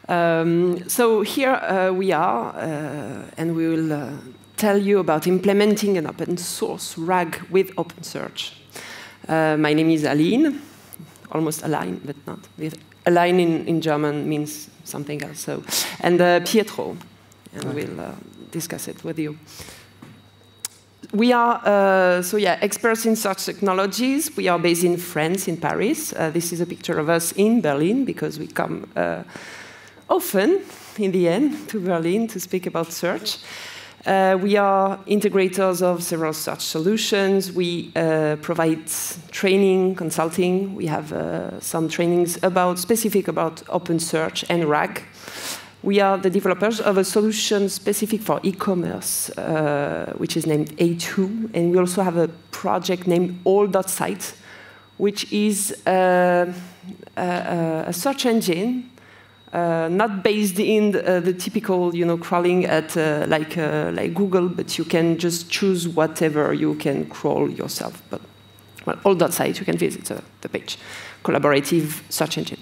So here we are, and we will tell you about implementing an open source RAG with OpenSearch. My name is Aline, almost Aline, but not. Aline in German means something else. So, and Pietro, and we'll discuss it with you. We are, experts in such technologies. We are based in France, in Paris. This is a picture of us in Berlin, because we come often, in the end, to Berlin to speak about search. We are integrators of several search solutions. We provide training, consulting. We have some trainings specific about OpenSearch and RAG. We are the developers of a solution specific for e-commerce, which is named A2. And we also have a project named all.site, which is a search engine, not based in the typical, crawling at like Google, but you can just choose whatever you can crawl yourself. But well, all.site, you can visit the page. Collaborative search engine.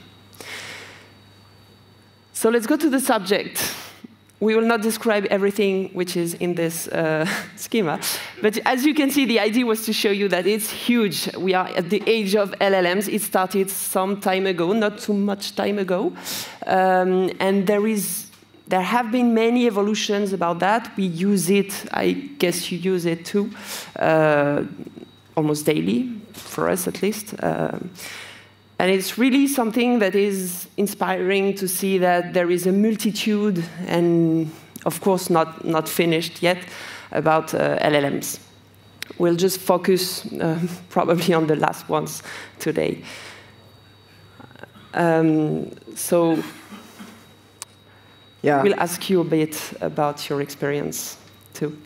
So let's go to the subject. We will not describe everything which is in this schema. But as you can see, the idea was to show you that it's huge. We are at the age of LLMs. It started some time ago, not too much time ago. And there have been many evolutions about that. We use it. I guess you use it too, almost daily, for us at least. And it's really something that is inspiring to see that there is a multitude, and of course not finished yet, about LLMs. We'll just focus probably on the last ones today. So yeah, we'll ask you a bit about your experience too.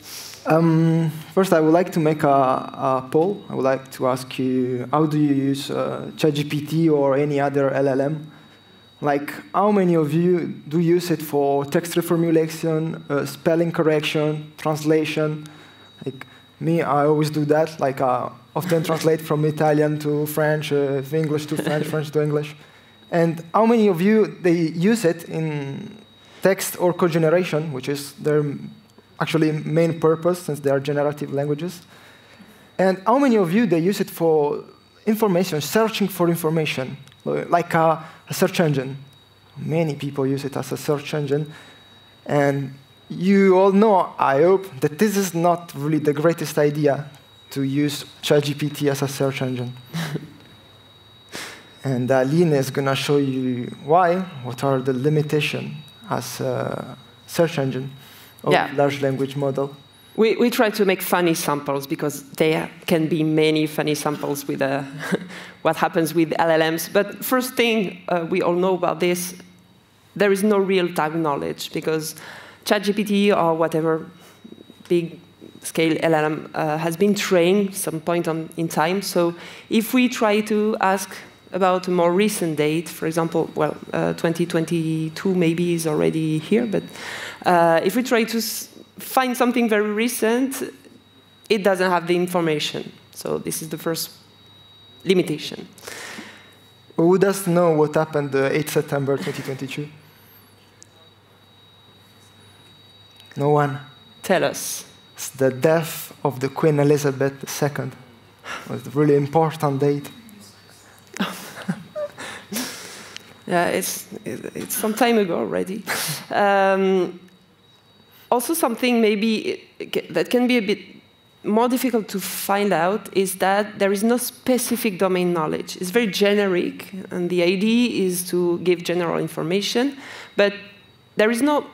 First, I would like to make a poll. I would like to ask you, how do you use ChatGPT or any other LLM? Like, how many of you do use it for text reformulation, spelling correction, translation? Like me, I always do that. Like, often translate from Italian to French, English to French, French to English. And how many of you, they use it in text or code generation, which is their actually main purpose, since they are generative languages? And how many of you, they use it for information, searching for information, like a search engine? Many people use it as a search engine. And you all know, I hope, that this is not really the greatest idea to use ChatGPT as a search engine. And Aline is going to show you why, what are the limitations as a search engine. Large language model. We try to make funny samples, because there can be many funny samples with what happens with LLMs. But first thing we all know about this, there is no real-time knowledge, because ChatGPT or whatever big-scale LLM has been trained some point in time. So if we try to ask about a more recent date, for example, 2022 maybe is already here, but if we try to find something very recent, it doesn't have the information. So this is the first limitation. Who does know what happened 8 September 2022? No one? Tell us. It's the death of the Queen Elizabeth II. It was a really important date. Yeah, it's some time ago already. Also, something maybe that can be a bit more difficult to find out is that there is no specific domain knowledge. It's very generic, and the idea is to give general information, but there is no.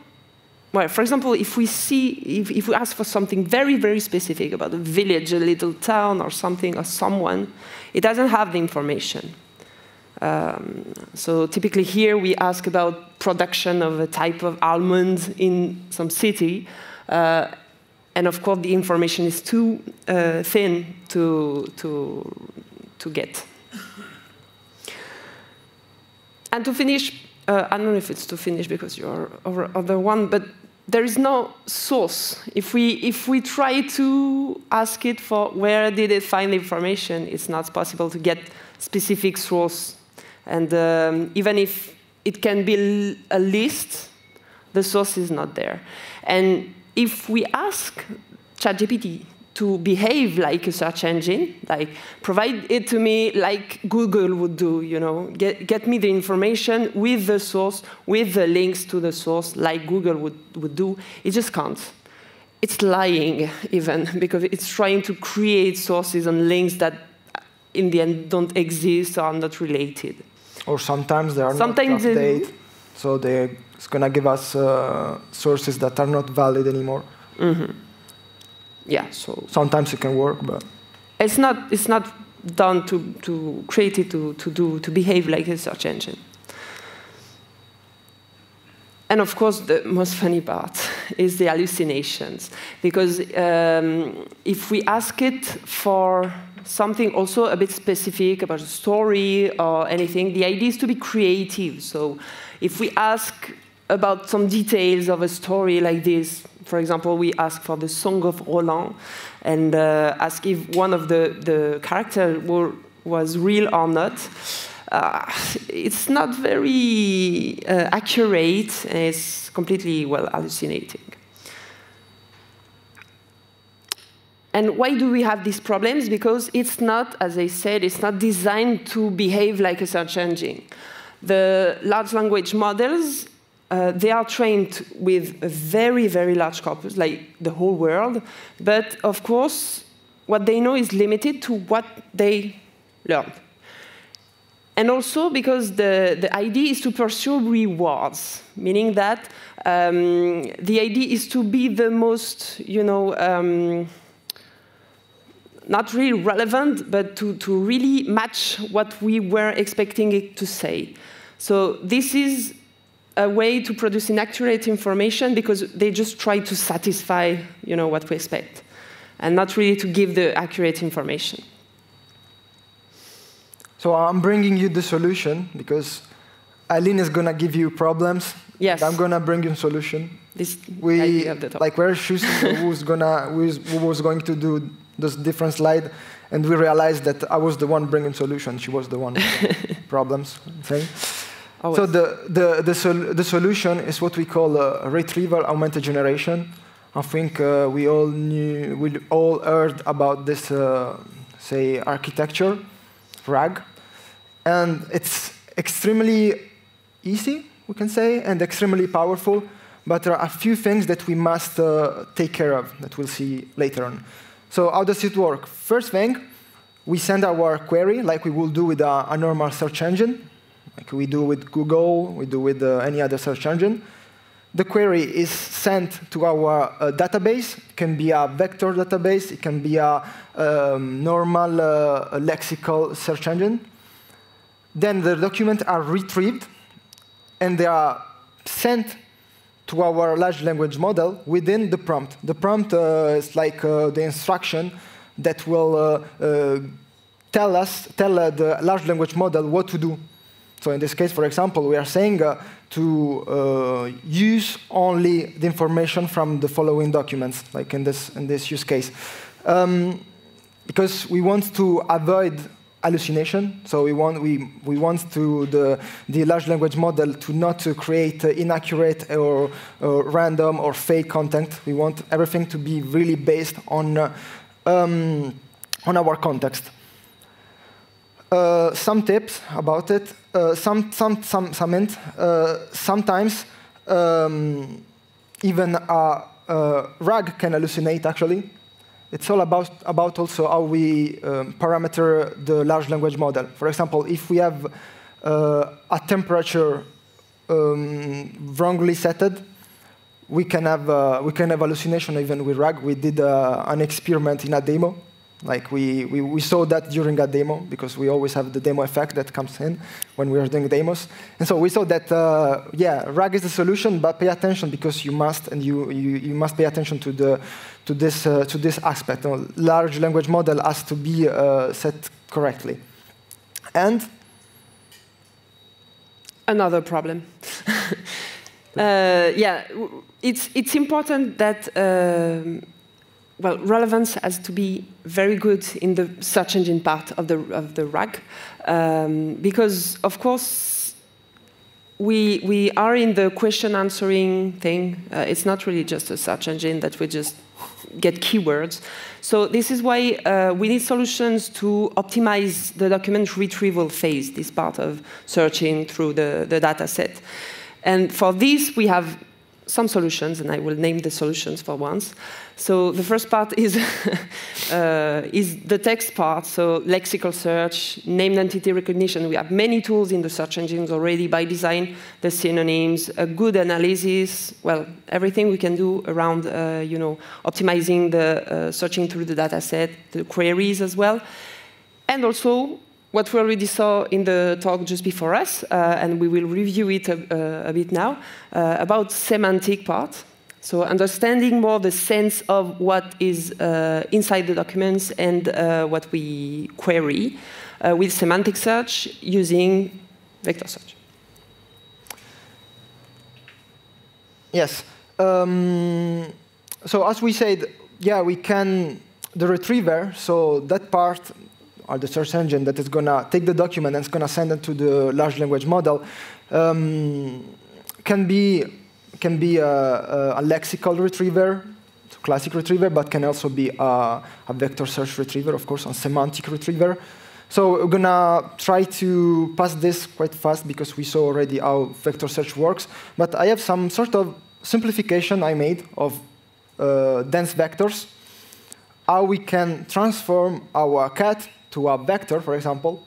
Well, for example, if we ask for something very, very specific about a village, a little town, or something, or someone, it doesn't have the information. So typically here we ask about production of a type of almond in some city, and of course the information is too thin to get. And to finish, I don't know if it's to finish because you're over other one, but there is no source. If we try to ask it for where did it find the information, it's not possible to get specific source. And even if it can be a list, the source is not there. And if we ask ChatGPT to behave like a search engine, like provide it to me like Google would do, get me the information with the source, with the links to the source, like Google would do, it just can't. It's lying, even, because it's trying to create sources and links that, in the end, don't exist or are not related. Or sometimes they are not updated, so it's going to give us sources that are not valid anymore. Mm-hmm. Yeah, so sometimes it can work, but it's not done to create it to behave like a search engine. And of course, the most funny part is the hallucinations, because if we ask it for something also a bit specific about a story or anything, the idea is to be creative. So if we ask about some details of a story like this, for example, we ask for the Song of Roland and ask if one of the characters was real or not. It's not very accurate, and it's completely, well, hallucinating. And why do we have these problems? Because it's not, as I said, it's not designed to behave like a search engine. The large language models, they are trained with a very, very large corpus, like the whole world. But of course, what they know is limited to what they learned. And also because the idea is to pursue rewards, meaning that the idea is to be the most, not really relevant, but to really match what we were expecting it to say. So this is a way to produce inaccurate information because they just try to satisfy, what we expect, and not really to give the accurate information. So I'm bringing you the solution because Aline is going to give you problems. Yes. I'm going to bring you a solution. We're choosing who was going to do this different slide, and we realized that I was the one bringing solution. She was the one with problems. So the solution is what we call retrieval augmented generation. I think we all heard about this, architecture, RAG. And it's extremely easy, we can say, and extremely powerful. But there are a few things that we must take care of that we'll see later on. So how does it work? First thing, we send our query like we will do with a normal search engine, like we do with Google, we do with any other search engine. The query is sent to our database. It can be a vector database. It can be a normal lexical search engine. Then the documents are retrieved, and they are sent to our large language model within the prompt. The prompt is like the instruction that will tell the large language model what to do. So in this case, for example, we are saying to use only the information from the following documents, like in this use case, because we want to avoid hallucination. So we want the large language model to not to create inaccurate or random or fake content. We want everything to be really based on our context. Some tips about it. Some hint. Sometimes even a RAG can hallucinate. Actually, it's all about also how we parameter the large language model. For example, if we have a temperature wrongly set, we can have hallucination even with RAG. We did an experiment in a demo. Like we saw that during a demo, because we always have the demo effect that comes in when we are doing demos. And so we saw that, RAG is the solution, but pay attention because you must pay attention to this aspect. Large language model has to be set correctly. And another problem. It's important that. Well, relevance has to be very good in the search engine part of the RAG, because, of course, we are in the question answering thing. It's not really just a search engine that we just get keywords. So this is why we need solutions to optimize the document retrieval phase, this part of searching through the data set. And for this, we have some solutions, and I will name the solutions for once. So the first part is, is the text part, so lexical search, named entity recognition. We have many tools in the search engines already by design, the synonyms, a good analysis, well, everything we can do around optimizing the searching through the data set, the queries as well. And also, what we already saw in the talk just before us, and we will review it a bit now, about semantic part. So understanding more the sense of what is inside the documents and what we query with semantic search using vector search. Yes. So as we said, yeah, we can, the retriever, so that part, or the search engine that is going to take the document and it's going to send it to the large language model, can be a lexical retriever, classic retriever, but can also be a vector search retriever, of course, a semantic retriever. So we're going to try to pass this quite fast because we saw already how vector search works. But I have some sort of simplification I made of dense vectors, how we can transform our cat to a vector, for example.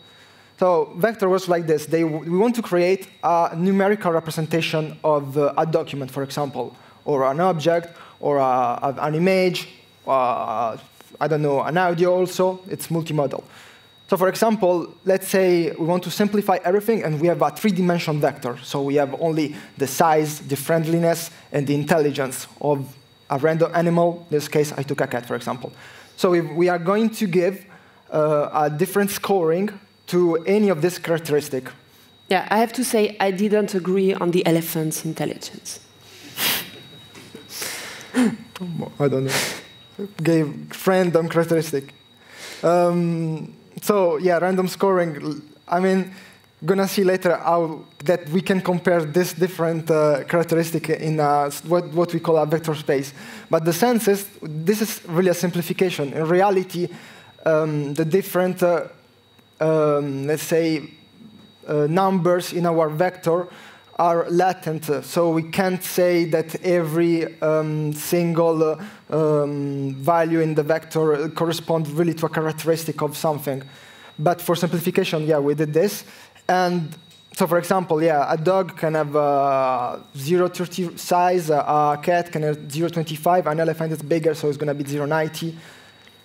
So vector was like this. We want to create a numerical representation of a document, for example, or an object, or an image, I don't know, an audio also. It's multimodal. So for example, let's say we want to simplify everything, and we have a three-dimensional vector. So we have only the size, the friendliness, and the intelligence of a random animal. In this case, I took a cat, for example. So we are going to give a different scoring to any of this characteristic. Yeah, I have to say I didn't agree on the elephant's intelligence. I don't know. Gave random characteristic. So yeah, random scoring. I mean, gonna see later how that we can compare this different characteristic in what we call a vector space. But the sense is, this is really a simplification. In reality, the different, let's say, numbers in our vector are latent. So we can't say that every single value in the vector corresponds really to a characteristic of something. But for simplification, yeah, we did this. And so, for example, yeah, a dog can have 0.30 size, a cat can have 0.25, an elephant is bigger, so it's going to be 0.90.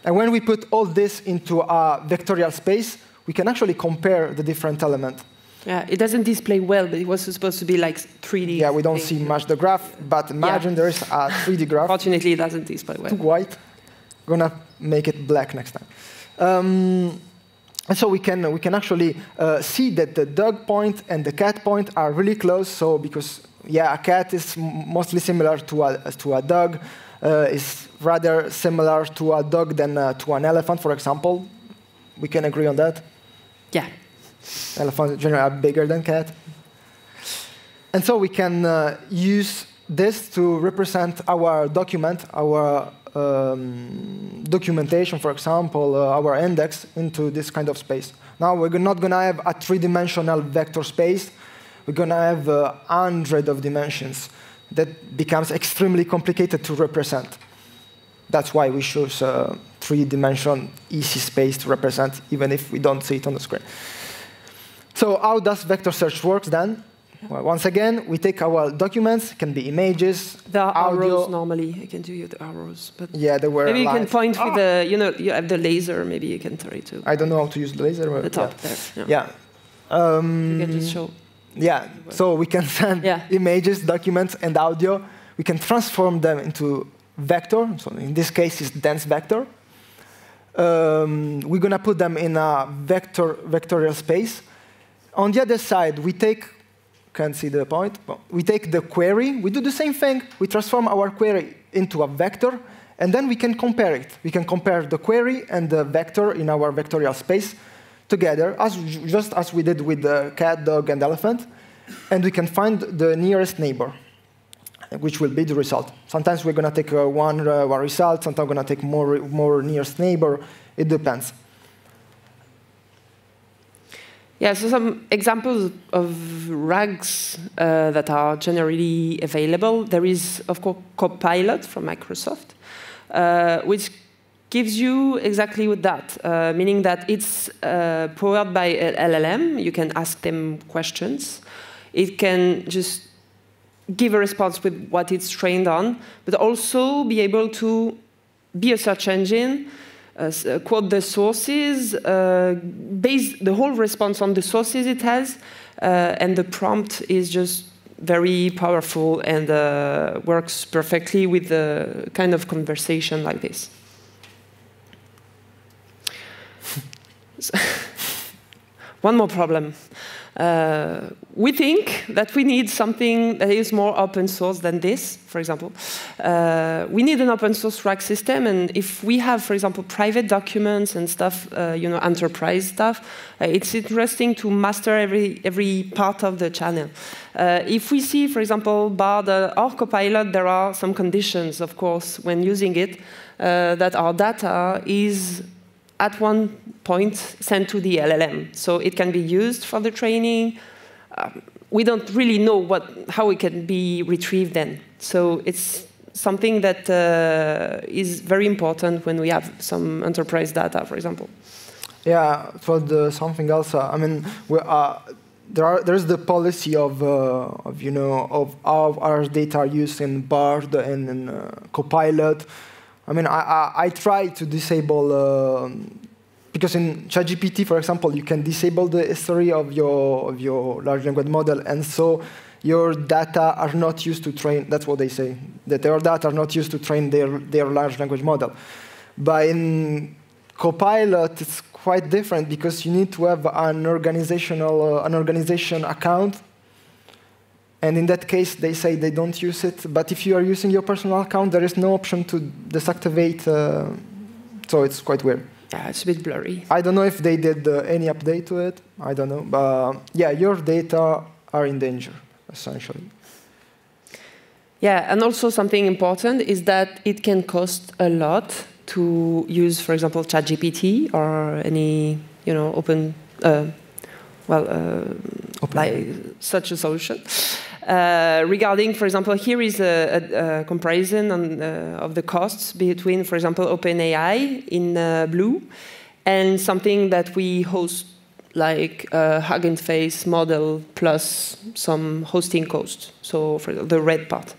And when we put all this into a vectorial space, we can actually compare the different elements. Yeah, it doesn't display well, but it was supposed to be like 3D. Yeah, we don't see much the graph, but imagine there is a 3D graph. Fortunately, it doesn't display well. Too white. Gonna make it black next time. And so we can actually see that the dog point and the cat point are really close. So because yeah, a cat is mostly similar to a dog, is rather similar to a dog than to an elephant, for example. We can agree on that. Yeah. Elephants generally are bigger than cat. And so we can use this to represent our document, our documentation, for example, our index into this kind of space. Now we're not going to have a three-dimensional vector space. We're going to have 100 of dimensions. That becomes extremely complicated to represent. That's why we choose three-dimensional easy space to represent, even if we don't see it on the screen. So how does vector search work then? Well, once again, we take our documents, it can be images, there are audio. arrows normally. I can do you the arrows, but yeah, they were. Maybe you live. can point with the, you have the laser. Maybe you can try to. I don't know how to use the laser. The top yeah. there. Yeah. You can just show. Yeah. So we can send images, documents, and audio. We can transform them into vector. So in this case, it's dense vector. We're gonna put them in a vectorial space. On the other side, we take. Can't see the point. We take the query. We do the same thing. We transform our query into a vector, and then we can compare it. We can compare the query and the vector in our vectorial space together, just as we did with the cat, dog, and elephant. and we can find the nearest neighbor, which will be the result. Sometimes we're going to take one result, sometimes we're going to take more nearest neighbor. It depends. Yeah, so some examples of RAGs that are generally available. There is, of course, Copilot from Microsoft, which gives you exactly with that, meaning that it's powered by LLM. You can ask them questions. It can just give a response with what it's trained on, but also be able to be a search engine, quote the sources, base the whole response on the sources it has, and the prompt is just very powerful and works perfectly with the kind of conversation like this. One more problem. We think that we need something that is more open source than this, for example. We need an open source RAG system, and if we have, for example, private documents and stuff, enterprise stuff, it's interesting to master every part of the channel. If we see, for example, Bard or Copilot, there are some conditions, of course, when using it, that our data is at one point sent to the LLM. So it can be used for the training. We don't really know how it can be retrieved then. So it's something that is very important when we have some enterprise data, for example. Yeah, for something else, I mean, there's the policy of how our data are used in Bard and in Copilot. I mean, I try to disable, because in ChatGPT, for example, you can disable the history of your large language model, and so your data are not used to train, that's what they say, that your data are not used to train their large language model. But in Copilot, it's quite different, because you need to have an organization account. And in that case, they say they don't use it. But if you are using your personal account, there is no option to deactivate. So it's quite weird. Yeah, it's a bit blurry. I don't know if they did any update to it. I don't know. But yeah, your data are in danger, essentially. Yeah, and also something important is that it can cost a lot to use, for example, ChatGPT or any, open. Like such a solution. Regarding, for example, here is a comparison of the costs between, for example, OpenAI in blue and something that we host, like a Hugging Face model plus some hosting cost, so for the red part.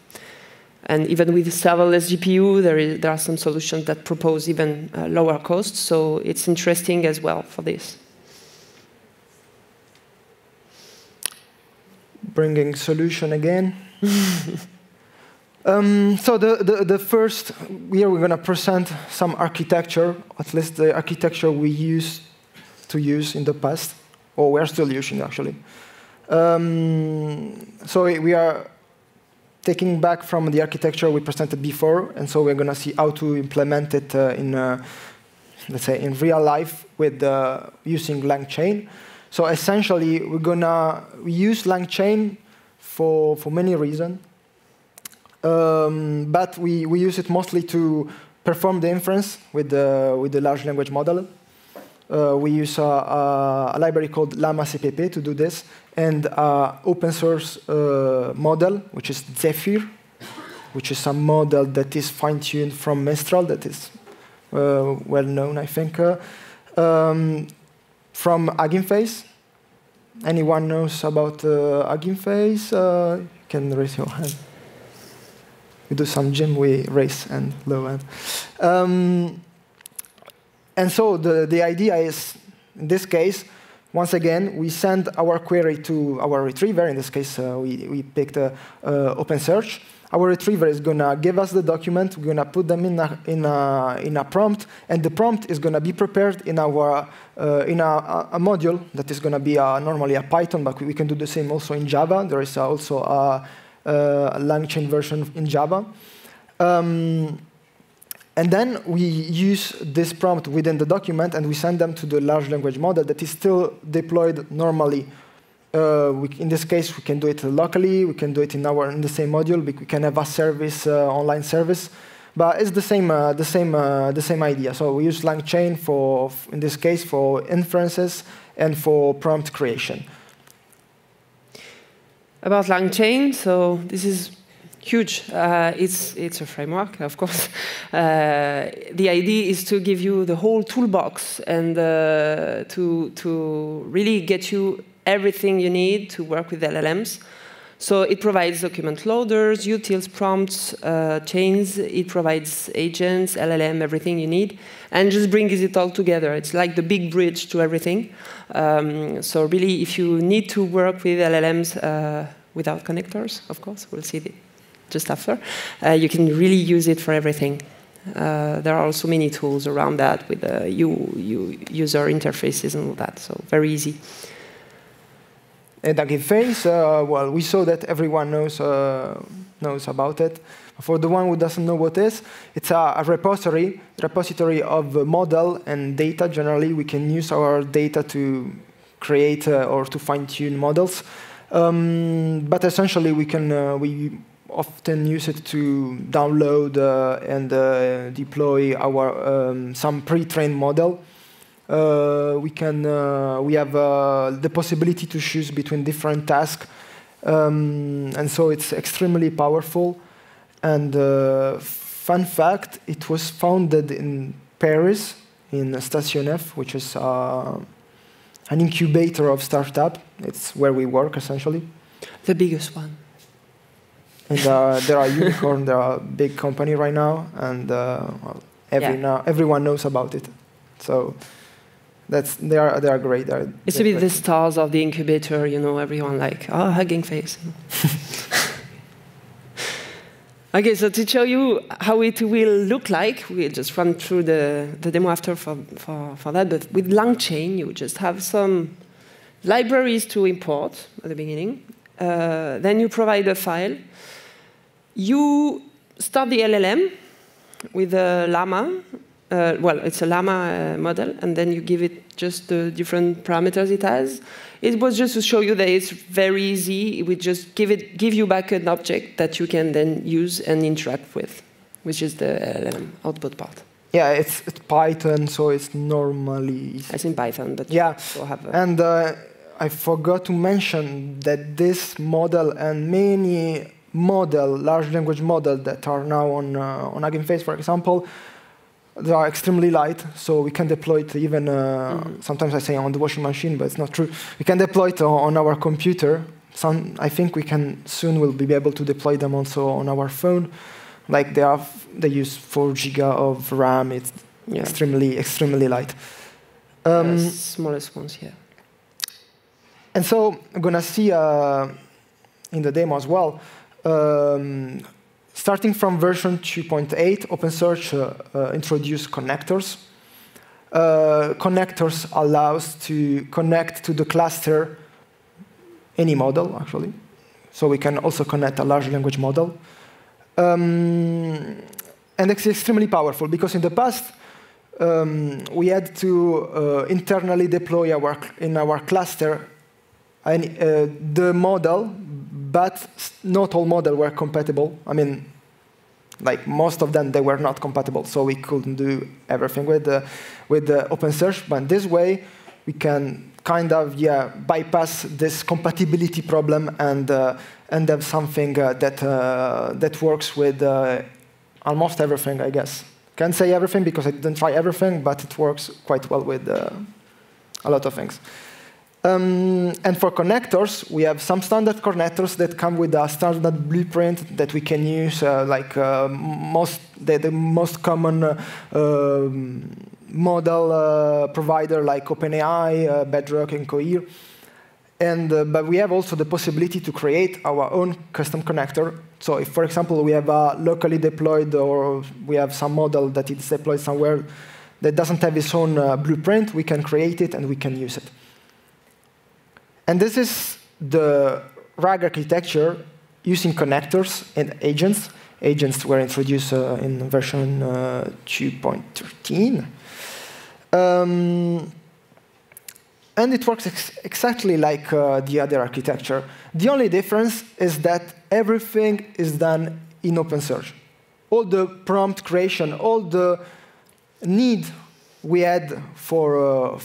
And even with serverless GPU, there are some solutions that propose even lower costs, so it's interesting as well for this. Bringing solution again. So the first, here we're going to present some architecture, at least the architecture we used to use in the past, or we're still using actually. So we are taking back from the architecture we presented before, and so we're going to see how to implement it let's say, in real life with using Langchain. So essentially, we use Langchain for many reasons, but we use it mostly to perform the inference with the large language model. We use a library called llama-cpp to do this, and open source model, which is Zephyr, which is a model that is fine-tuned from Mistral, that is well known, I think. From Hugging Face. Anyone knows about Hugging Face? You can raise your hand. We do some gym, we raise and low hand. And so the idea is, in this case, once again, we send our query to our retriever. In this case, we picked OpenSearch. Our retriever is going to give us the document. We're going to put them in a prompt, and the prompt is going to be prepared in a module that is going to be normally a Python, but we can do the same also in Java. There is also a Langchain version in Java. And then we use this prompt within the document, and we send them to the large language model that is still deployed normally in this case, we can do it locally. We can do it in the same module. We can have a service, online service, but it's the same idea. So we use Langchain in this case, for inferences and for prompt creation. About Langchain, so this is huge. It's a framework, of course. The idea is to give you the whole toolbox and to really get you everything you need to work with LLMs. So it provides document loaders, utils, prompts, chains. It provides agents, LLM, everything you need, and just brings it all together. It's like the big bridge to everything. So really, if you need to work with LLMs without connectors, of course, we'll see just after, you can really use it for everything. There are also many tools around that with user interfaces and all that, so very easy. And Hugging Face, well, we saw that everyone knows about it. For the one who doesn't know what it is, it's a repository of model and data. Generally, we can use our data to create or to fine-tune models. But essentially, we often use it to download and deploy some pre-trained model. We have the possibility to choose between different tasks, and so it's extremely powerful. And fun fact, it was founded in Paris, in Station F, which is an incubator of startup. It's where we work, essentially. The biggest one. And there are unicorns, there are a big company right now, and well, everyone knows about it. So they are great. It's a bit the stars of the incubator, you know, everyone like, oh, Hugging Face. Okay, so to show you how it will look like, we'll just run through the demo after for that, but with Langchain, you just have some libraries to import at the beginning. Then you provide a file. You start the LLM with a llama. Well, it's a llama model, and then you give it just the different parameters it has. It was just to show you that it's very easy. We just give you back an object that you can then use and interact with, which is the LLM output part. Yeah, it's Python, so it's normally... It's in Python, but yeah. And I forgot to mention that this model and many large language models that are now on Hugging Face, for example, they are extremely light, so we can deploy it even, sometimes I say on the washing machine, but it's not true. We can deploy it on our computer. I think we soon will be able to deploy them also on our phone. Like they use 4 GB of RAM. It's extremely light. Smallest ones, yeah. And so I'm going to see in the demo as well, starting from version 2.8, OpenSearch introduced connectors. Connectors allows to connect to the cluster any model, actually. So we can also connect a large language model. And it's extremely powerful, because in the past, we had to internally deploy in our cluster the model, but not all models were compatible. I mean, like most of them, they were not compatible, so we couldn't do everything with the OpenSearch. But this way, we can kind of bypass this compatibility problem and have something that works with almost everything, I guess. Can't say everything because I didn't try everything, but it works quite well with a lot of things. And for connectors, we have some standard connectors that come with a standard blueprint that we can use, like the most common model provider like OpenAI, Bedrock, and Cohere. But we have also the possibility to create our own custom connector. So if, for example, we have a locally deployed, or we have some model that is deployed somewhere that doesn't have its own blueprint, we can create it and we can use it. And this is the RAG architecture using connectors and agents. Agents were introduced in version 2.13. And it works exactly like the other architecture. The only difference is that everything is done in OpenSearch. All the prompt creation, all the need we had for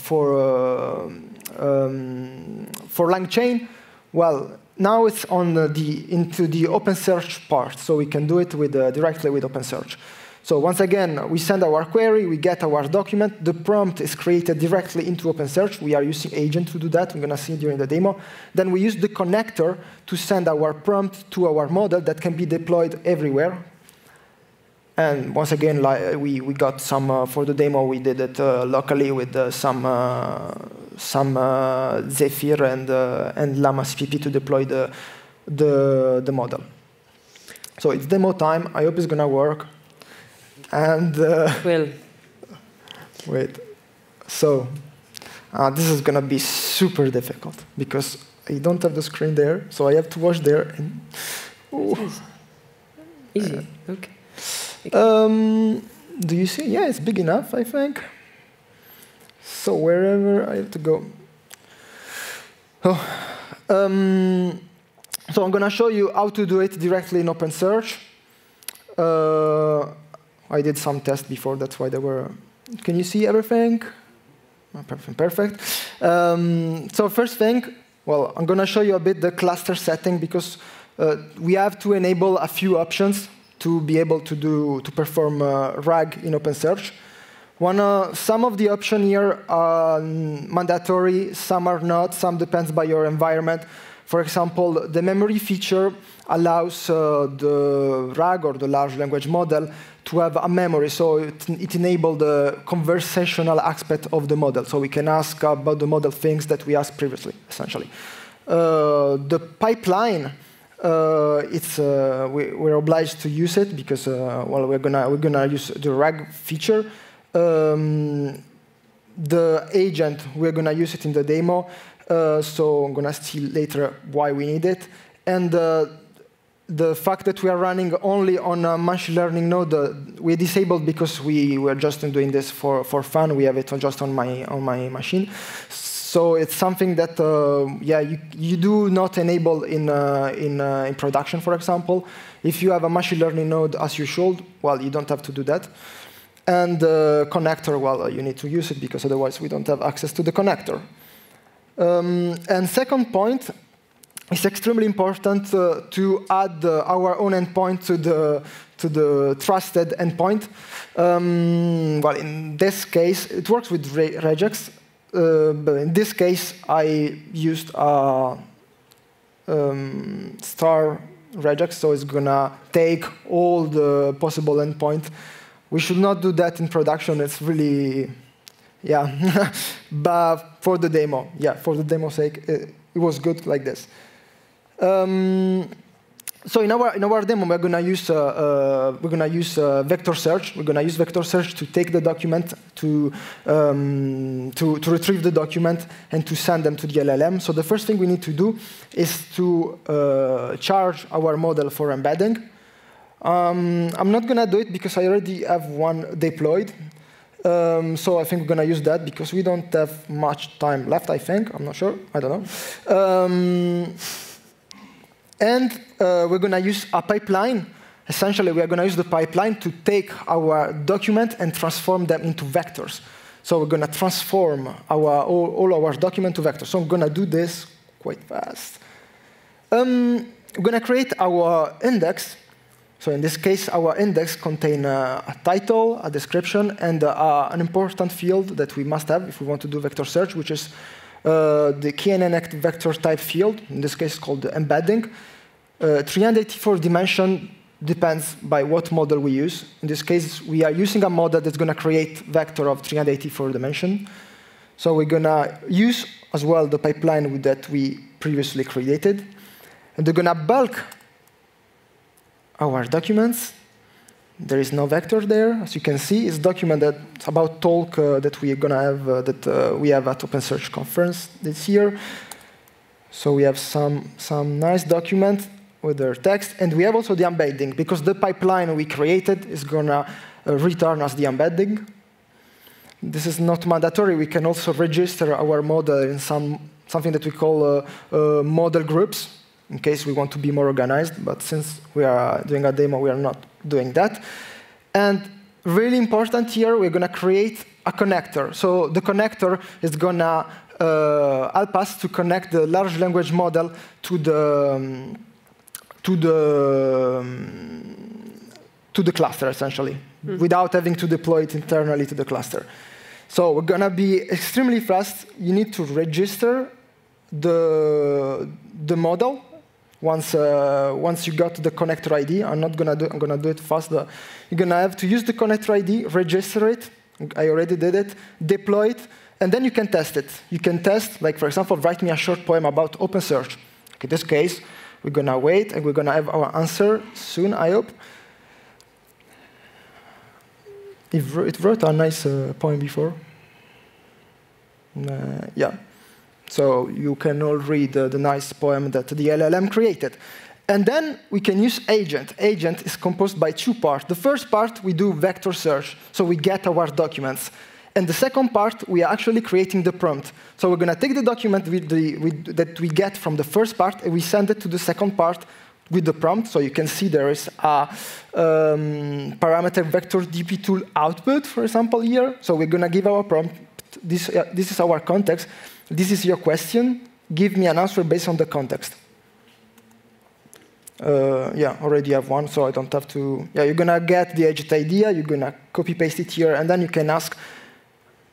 Langchain, well, now it's on into the OpenSearch part, so we can do it with, directly with OpenSearch. So once again, we send our query, we get our document. The prompt is created directly into OpenSearch. We are using agent to do that. We're going to see during the demo. Then we use the connector to send our prompt to our model that can be deployed everywhere. And once again, we got some, for the demo, we did it locally with some Zephyr and Llama CPP to deploy the model. So it's demo time. I hope it's going to work. And well, wait, so this is going to be super difficult because I don't have the screen there, so I have to watch there. And, easy. Okay. Do you see? Yeah, it's big enough, I think. So wherever I have to go. Oh, so I'm going to show you how to do it directly in OpenSearch. I did some tests before, that's why they were. Can you see everything? Oh, perfect, perfect. So first thing, well, I'm going to show you a bit the cluster setting because we have to enable a few options to be able to perform RAG in OpenSearch. Some of the options here are mandatory, some are not, some depends by your environment. For example, the memory feature allows the RAG or the large language model to have a memory, so it enables the conversational aspect of the model. So we can ask about the model things that we asked previously, essentially. The pipeline, we're obliged to use it because well, we're gonna use the RAG feature. The agent, we're gonna use it in the demo. So I'm gonna see later why we need it. And the fact that we are running only on a machine learning node, we disabled because we were just doing this for fun. We have it just on my machine. So it's something that yeah, you do not enable in production, for example. If you have a machine learning node as you should, well, you don't have to do that. And the connector, well, you need to use it because otherwise we don't have access to the connector. And second point, it's extremely important to add our own endpoint to the trusted endpoint. Well, in this case, it works with regex. But in this case, I used a star regex, so it's gonna take all the possible endpoints. We should not do that in production. It's really, yeah. But for the demo, yeah, for the demo's sake, it was good like this. So in our demo, we're gonna use vector search. We're gonna use vector search to take the document, to retrieve the document, and to send them to the LLM. So the first thing we need to do is to charge our model for embedding. I'm not gonna do it because I already have one deployed. So I think we're gonna use that because we don't have much time left. I think I'm not sure. I don't know. And we're going to use a pipeline. Essentially, we are going to use the pipeline to take our document and transform them into vectors. So we're going to transform all our document to vectors. So I'm going to do this quite fast. We're going to create our index. So in this case, our index contains a title, a description, and an important field that we must have if we want to do vector search, which is the KNN vector type field, in this case called the embedding. 384 dimension depends by what model we use. In this case, we are using a model that's going to create vector of 384 dimension. So we're going to use as well the pipeline that we previously created. And they're going to bulk our documents. There is no vector there. As you can see, it's document that's about talk that we're going to have, that we have at OpenSearch conference this year. So we have some nice document with their text. And we have also the embedding, because the pipeline we created is going to return us the embedding. this is not mandatory. We can also register our model in something that we call model groups, in case we want to be more organized. But since we are doing a demo, we are not doing that. And really important here, we're going to create a connector. So the connector is going to help us to connect the large language model to the cluster, essentially, without having to deploy it internally to the cluster. So we're going to be extremely fast. You need to register the model once you got the connector ID. I'm going to do it fast. You're going to have to use the connector ID, register it. I already did it. Deploy it. And then you can test it. You can test, like, for example, write me a short poem about OpenSearch. In this case, we're going to wait, and we're going to have our answer soon, I hope. It wrote a nice poem before. Yeah. So you can all read the nice poem that the LLM created. And then we can use agent. Agent is composed by two parts. The first part, we do vector search. So we get our documents. And the second part, we are actually creating the prompt. So we're going to take the document that we get from the first part, and we send it to the second part with the prompt. So you can see there is a parameter vector DP tool output, for example, here. So we're going to give our prompt. This is our context. This is your question. Give me an answer based on the context. Yeah, already have one, so I don't have to. Yeah, you're going to get the agent idea. You're going to copy-paste it here, and then you can ask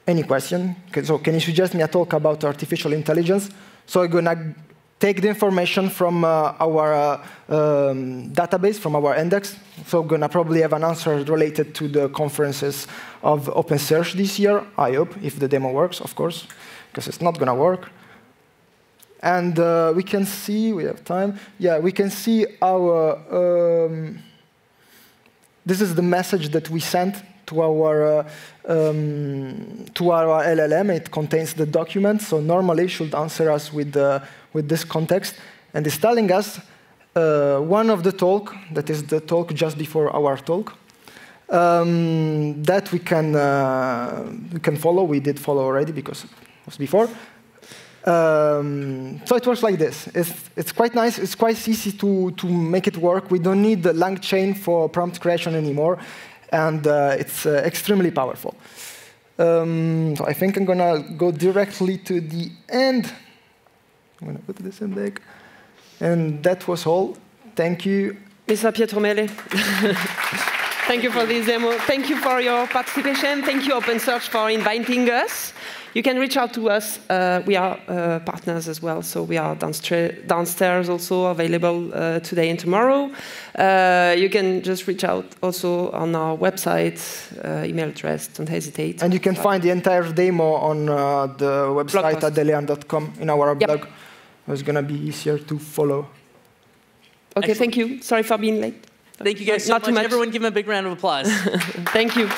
any question. Okay, so can you suggest me a talk about artificial intelligence? So we're going to take the information from our database, from our index. So we're going to probably have an answer related to the conferences of OpenSearch this year, I hope, if the demo works, of course, because it's not going to work. And we can see, we have time. Yeah, we can see our, this is the message that we sent to our LLM. It contains the document, so normally it should answer us with this context. And it's telling us one of the talk, that is the talk just before our talk, that we can follow. We did follow already because it was before. So it works like this. It's quite nice. It's quite easy to make it work. We don't need the Langchain for prompt creation anymore. And it's extremely powerful. So I think I'm going to go directly to the end. I'm going to put this in back. And that was all. Thank you. Mr. Pietro Mele. Thank you for this demo. Thank you for your participation. Thank you, OpenSearch, for inviting us. You can reach out to us. We are partners as well, so we are downstairs also available today and tomorrow. You can just reach out also on our website, email address, don't hesitate. And you can find the entire demo on the website at delean.com in our blog. Yep. It's going to be easier to follow. OK, thank you. Sorry for being late. Thank you guys so much. Everyone give him a big round of applause. Thank you.